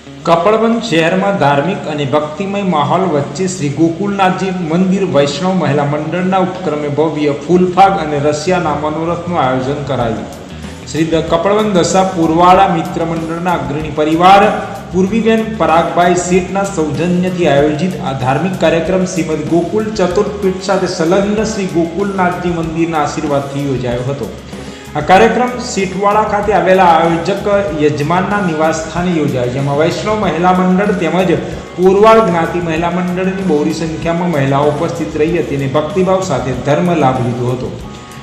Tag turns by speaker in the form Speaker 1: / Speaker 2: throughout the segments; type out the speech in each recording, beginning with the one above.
Speaker 1: કપડવંજ શહેરમાં ધાર્મિક અને ભક્તિમય માહોલ વચ્ચે શ્રી ગોકુલનાથજી મંદિર વૈષ્ણવ મહિલા મંડળના ઉપક્રમે ભવ્ય ફૂલફાગ અને રસિયાના મનોરથનું આયોજન કરાયું. શ્રી કપડવંજ દશા પુરવાડા મિત્ર મંડળના અગ્રણી પરિવાર પૂર્વીબેન પરાગભાઈ શેઠના સૌજન્યથી આયોજિત આ ધાર્મિક કાર્યક્રમ શ્રીમદ ગોકુલ ચતુર્પીઠ સાથે સંલગ્ન શ્રી ગોકુલનાથજી મંદિરના આશીર્વાદથી યોજાયો હતો. આ કાર્યક્રમ સીટવાડા ખાતે આવેલા આયોજક યજમાનના નિવાસ સ્થાને યોજાયો, જેમાં વૈષ્ણવ મહિલા મંડળ તેમજ પોરવાડ જ્ઞાતિ મહિલા મંડળની બહોળી સંખ્યામાં મહિલાઓ ઉપસ્થિત રહી હતી અને ભક્તિભાવ સાથે ધર્મ લાભ લીધો હતો.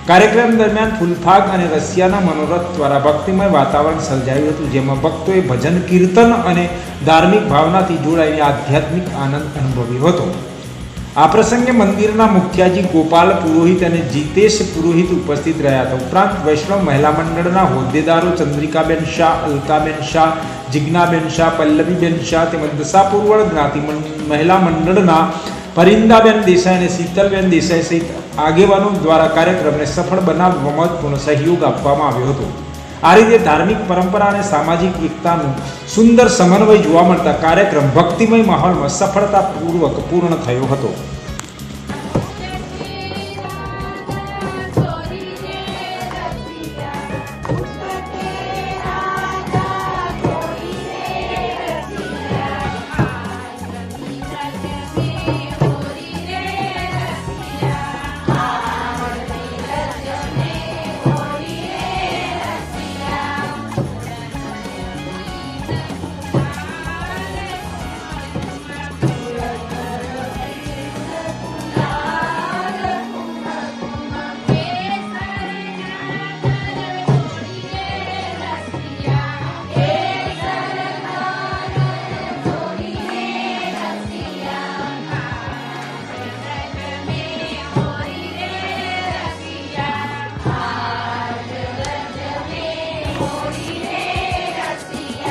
Speaker 1: કાર્યક્રમ દરમિયાન ફૂલફાગ અને રસિયાના મનોરથ દ્વારા ભક્તિમય વાતાવરણ સર્જાયું હતું, જેમાં ભક્તોએ ભજન કીર્તન અને ધાર્મિક ભાવનાથી જોડાઈને આધ્યાત્મિક આનંદ અનુભવ્યો હતો. આ પ્રસંગે મંદિરના મુખ્યાજી ગોપાલ પુરોહિત અને જીતેશ પુરોહિત ઉપસ્થિત રહ્યા હતા. ઉપરાંત વૈષ્ણવ મહિલા મંડળના હોદ્દેદારો ચંદ્રિકાબેન શાહ, અલકાબેન શાહ, જિજ્ઞાબેન શાહ, પલ્લવીબેન શાહ તેમજ દશાપુરવડ જ્ઞાતિ મહિલા મંડળના પરિંદાબેન દેસાઈ અને શીતલબેન દેસાઈ સહિત આગેવાનો દ્વારા કાર્યક્રમને સફળ બનાવવા મહત્વપૂર્ણ સહયોગ આપવામાં આવ્યો હતો. આ રીતે ધાર્મિક પરંપરા અને સામાજિક એકતાનું સુંદર સમન્વય જોવા મળતા કાર્યક્રમ ભક્તિમય માહોલમાં સફળતાપૂર્વક પૂર્ણ થયો હતો.